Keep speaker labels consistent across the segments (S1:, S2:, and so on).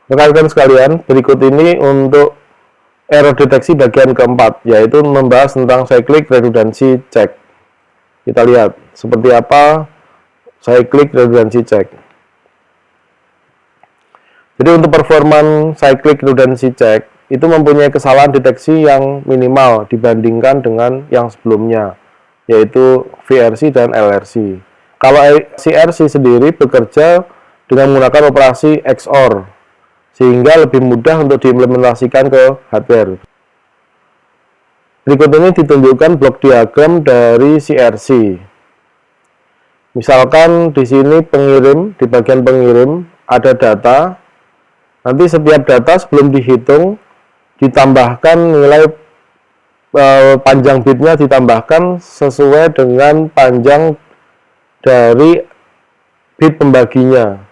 S1: Rekan-rekan sekalian, berikut ini untuk error deteksi bagian keempat, yaitu membahas tentang cyclic redundancy check. Kita lihat seperti apa cyclic redundancy check. Jadi untuk performan cyclic redundancy check itu mempunyai kesalahan deteksi yang minimal dibandingkan dengan yang sebelumnya, yaitu VRC dan LRC. Kalau CRC sendiri bekerja dengan menggunakan operasi XOR, sehingga lebih mudah untuk diimplementasikan ke hardware. Berikut ini ditunjukkan blok diagram dari CRC. Misalkan di sini pengirim, di bagian pengirim ada data. Nanti setiap data sebelum dihitung ditambahkan nilai panjang bitnya ditambahkan sesuai dengan panjang dari bit pembaginya.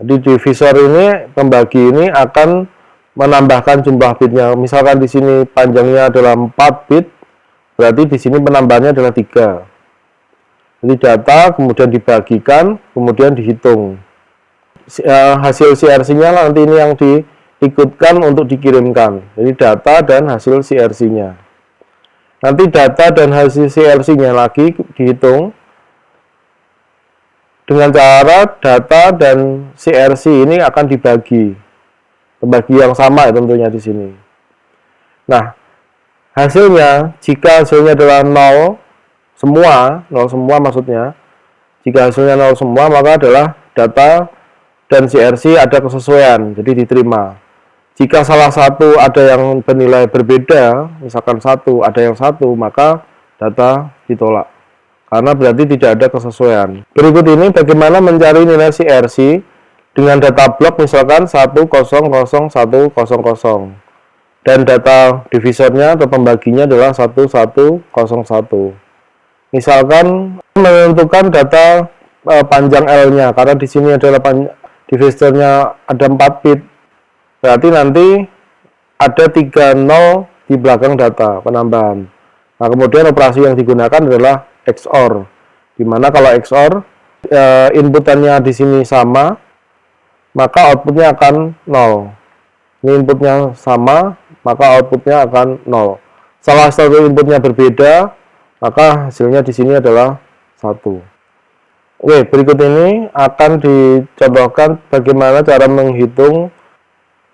S1: Jadi divisor ini, pembagi ini akan menambahkan jumlah bitnya. Misalkan di sini panjangnya adalah 4 bit, berarti di sini penambahannya adalah 3. Jadi data kemudian dibagikan, kemudian dihitung. Hasil CRC-nya nanti ini yang diikutkan untuk dikirimkan. Jadi data dan hasil CRC-nya. Nanti data dan hasil CRC-nya lagi dihitung dengan cara data dan CRC ini akan dibagi yang sama ya tentunya di sini. Nah, hasilnya jika hasilnya adalah 0 semua maksudnya, jika hasilnya 0 semua maka adalah data dan CRC ada kesesuaian, jadi diterima. Jika salah satu ada yang bernilai berbeda, misalkan ada yang 1, maka data ditolak. Karena berarti tidak ada kesesuaian. Berikut ini bagaimana mencari nilai CRC dengan data blok misalkan 1001000 dan data divisornya atau pembaginya adalah 1101. Misalkan menentukan data panjang L-nya karena di sini adalah divisornya ada 4 bit. Berarti nanti ada 3 0 di belakang data penambahan. Nah, kemudian operasi yang digunakan adalah XOR, dimana kalau XOR inputannya di sini sama, maka outputnya akan 0. Ini inputnya sama, maka outputnya akan 0. Salah satu inputnya berbeda, maka hasilnya di sini adalah 1. Oke, berikut ini akan dicontohkan bagaimana cara menghitung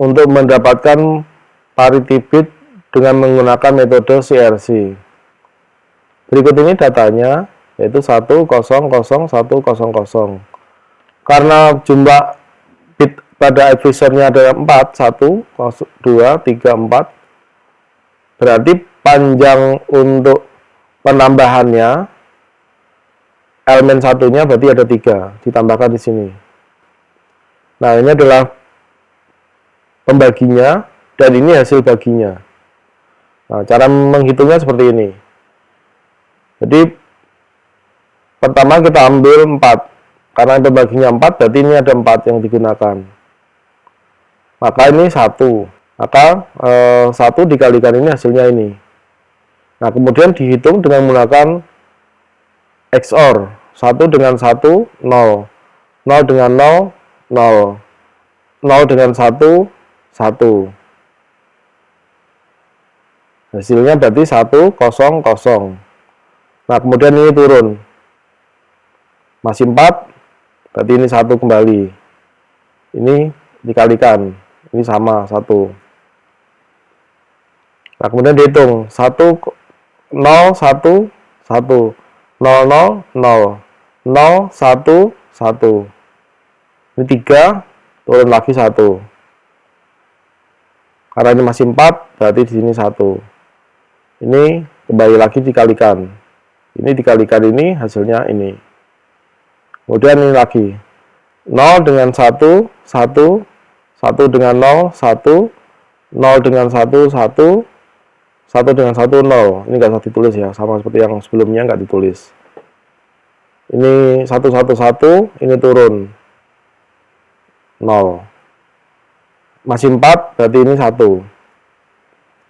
S1: untuk mendapatkan parity bit dengan menggunakan metode CRC. Berikut ini datanya, yaitu 1001000. Karena jumlah bit pada advisornya adalah 4, 1, 2, 3, 4, berarti panjang untuk penambahannya, elemen satunya berarti ada 3, ditambahkan di sini. Nah, ini adalah pembaginya, dan ini hasil baginya. Nah, cara menghitungnya seperti ini. Jadi pertama kita ambil 4, karena pembaginya 4 berarti ini ada 4 yang digunakan, maka ini 1, maka 1 dikalikan ini hasilnya ini. Nah, kemudian dihitung dengan menggunakan XOR, 1 dengan 1 0, 0 dengan 0 0, 0 dengan 1 1. Hasilnya berarti 100. Nah, kemudian ini turun. Masih 4, berarti ini 1 kembali. Ini dikalikan. Ini sama, 1. Nah, kemudian dihitung. 1, 0, 1, 1. 0, 0, 0. 0, 1, 1. Ini 3, turun lagi 1. Karena ini masih 4, berarti di sini 1. Ini kembali lagi dikalikan. Ini dikalikan ini, hasilnya ini. Kemudian ini lagi. 0 dengan 1, 1. 1 dengan 0, 1. 0 dengan 1, 1. 1 dengan 1, 0. Ini nggak usah ditulis ya, sama seperti yang sebelumnya nggak ditulis. Ini 1, 1, 1. Ini turun. 0. Masih 4, berarti ini 1.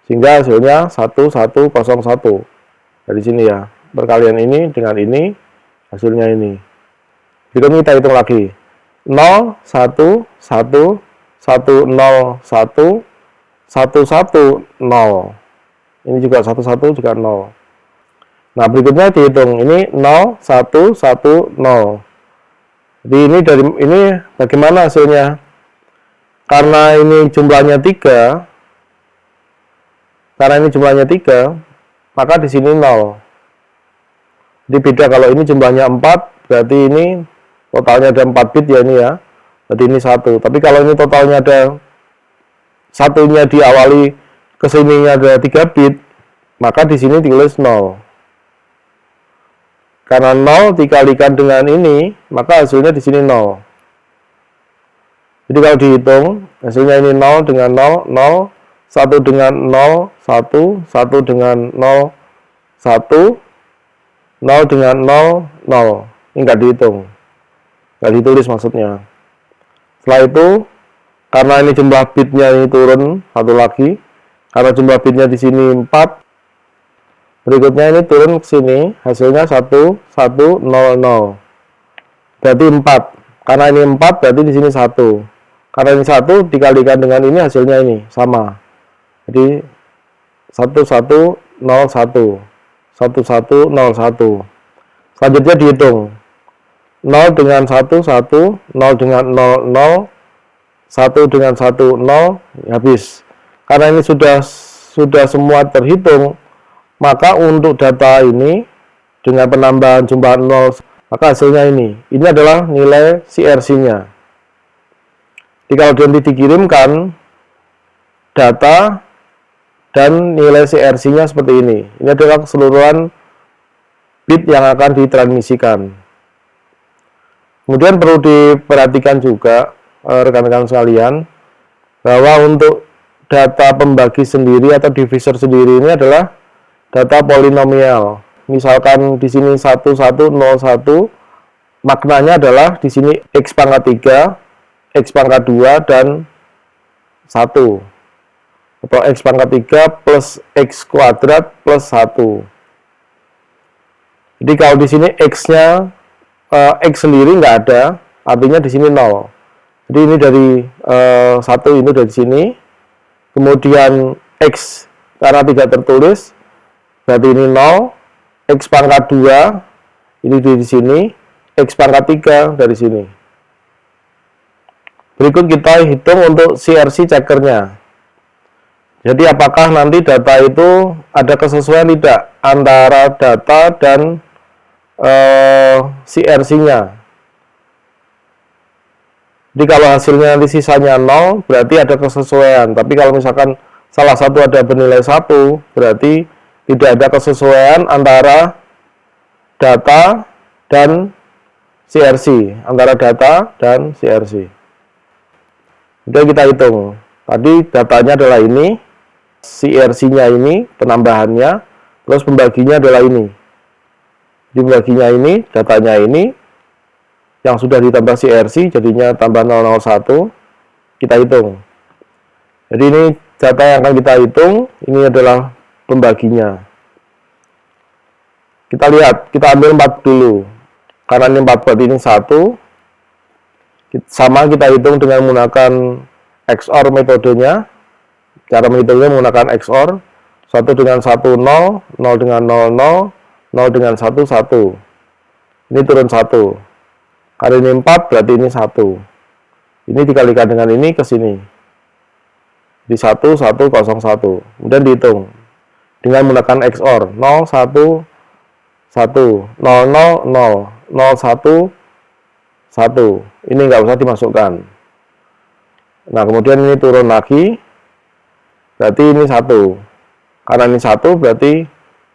S1: Sehingga hasilnya 1101. Dari sini ya. Perkalian ini dengan ini, hasilnya ini. Jadi kita hitung lagi. 0, 1, 1, 1 0 1 1 1 0. Ini juga 1 1 juga 0. Nah, berikutnya dihitung. Ini 0 1 1 0. Jadi ini bagaimana hasilnya? Karena ini jumlahnya 3, maka di sini 0. Jadi beda, kalau ini jumlahnya 4, berarti ini totalnya ada 4 bit ya ini ya. Berarti ini 1. Tapi kalau ini totalnya ada satunya diawali kesininya ada 3 bit, maka di sini ditulis 0. Karena 0 dikalikan dengan ini, maka hasilnya di sini 0. Jadi kalau dihitung, hasilnya ini 0 dengan 0, 0, 1 dengan 0, 1, 1 dengan 0, 1, 0 dengan 0, 0. Ini nggak dihitung. Nggak ditulis maksudnya. Setelah itu, karena ini jumlah bitnya ini turun satu lagi, karena jumlah bitnya di sini 4, berikutnya ini turun ke sini, hasilnya 1, 1, 0, 0. Berarti 4. Karena ini 4, berarti di sini 1. Karena ini 1 dikalikan dengan ini, hasilnya ini sama. Jadi 1, 1, 0, 1. 1, 1, 0, 1. Selanjutnya dihitung. 0 dengan 1, 1. 0 dengan 0, 0. 1 dengan 1, 0. Habis. Karena ini sudah semua terhitung, maka untuk data ini dengan penambahan jumlah 0, maka hasilnya ini. Ini adalah nilai CRC-nya. Jadi kalau nanti dikirimkan data dan nilai CRC-nya seperti ini. Ini adalah keseluruhan bit yang akan ditransmisikan. Kemudian perlu diperhatikan juga rekan-rekan sekalian, bahwa untuk data pembagi sendiri atau divisor sendiri ini adalah data polinomial. Misalkan di sini 1, 1, 0, 1, maknanya adalah di sini X pangkat 3, X pangkat 2, dan 1. Atau X pangkat 3 plus X kuadrat plus 1. Jadi kalau di sini X-nya, X sendiri nggak ada, artinya di sini 0. Jadi ini dari 1 ini dari sini, kemudian X karena tidak tertulis, berarti ini 0, X pangkat 2, ini di sini, X pangkat 3 dari sini. Berikut kita hitung untuk CRC checkernya. Jadi apakah nanti data itu ada kesesuaian tidak antara data dan CRC-nya. Jadi kalau hasilnya nanti sisanya 0, berarti ada kesesuaian. Tapi kalau misalkan salah satu ada bernilai 1, berarti tidak ada kesesuaian antara data dan CRC. Antara data dan CRC. Jadi kita hitung. Tadi datanya adalah ini, CRC-nya ini, penambahannya, terus pembaginya adalah ini. Jadi pembaginya ini, datanya ini, yang sudah ditambah CRC, jadinya tambah 001, kita hitung. Jadi ini data yang akan kita hitung, ini adalah pembaginya. Kita lihat, kita ambil 4 dulu. Karena ini 4 berarti ini 1, sama kita hitung dengan menggunakan XOR metodenya. Cara menghitungnya menggunakan XOR, 1 dengan 1, 0, 0 dengan 0, 0, 0 dengan 1, 1. Ini turun 1. Karena ini 4, berarti ini 1. Ini dikalikan dengan ini ke sini. Di 1, 1, 0, 1. Kemudian dihitung. Dengan menggunakan XOR, 0, 1, 1, 0, 0, 0, 0, 1, 1. Ini nggak usah dimasukkan. Nah, kemudian ini turun lagi. Berarti ini 1. Karena ini 1, berarti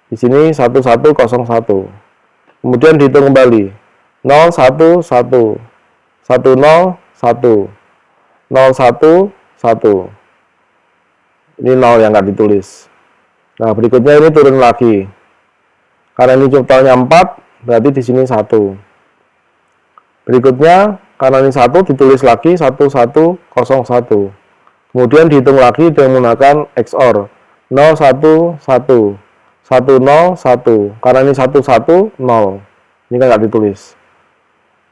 S1: di sini 1, 1, 0, 1. Kemudian dihitung kembali. 0, 1, 1. 1, 0, 1. 0, 1, 1. Ini 0 yang nggak ditulis. Nah, berikutnya ini turun lagi. Karena ini totalnya 4, berarti di sini 1. Berikutnya, karena ini 1, ditulis lagi 1, 1, 0, 1. Kemudian dihitung lagi dengan menggunakan XOR. 0, 1, 1. 1, 0, 1. Karena ini 1, 1, 0. Ini kan nggak ditulis.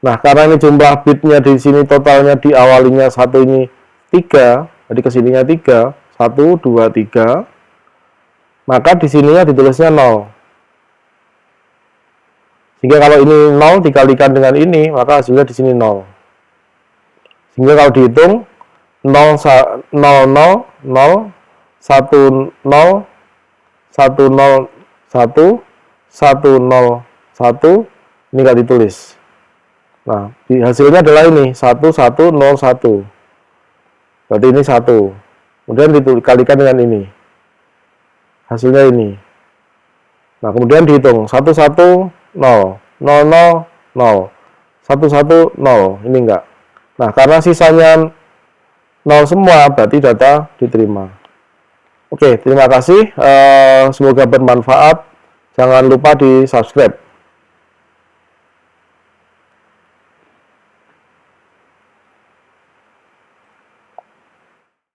S1: Nah, karena ini jumlah bitnya di sini totalnya diawalinya 1 ini 3, jadi kesininya 3, 1, 2, 3, maka di sininya ditulisnya 0. Sehingga kalau ini 0 dikalikan dengan ini, maka hasilnya di sini 0. Sehingga kalau dihitung 0, 0, 0, 0, 1, 0, 1, 0, 1, 1, 0, 1, ini nggak ditulis. Nah, hasilnya adalah ini, 1, 1, 0, 1. Berarti ini 1. Kemudian dikalikan dengan ini. Hasilnya ini. Nah, kemudian dihitung 1, 1, 0, 0, 0, 0, 1, 1, 0. Ini enggak. Nah, karena sisanya 0 semua, berarti data diterima. Oke, terima kasih. Semoga bermanfaat. Jangan lupa di subscribe.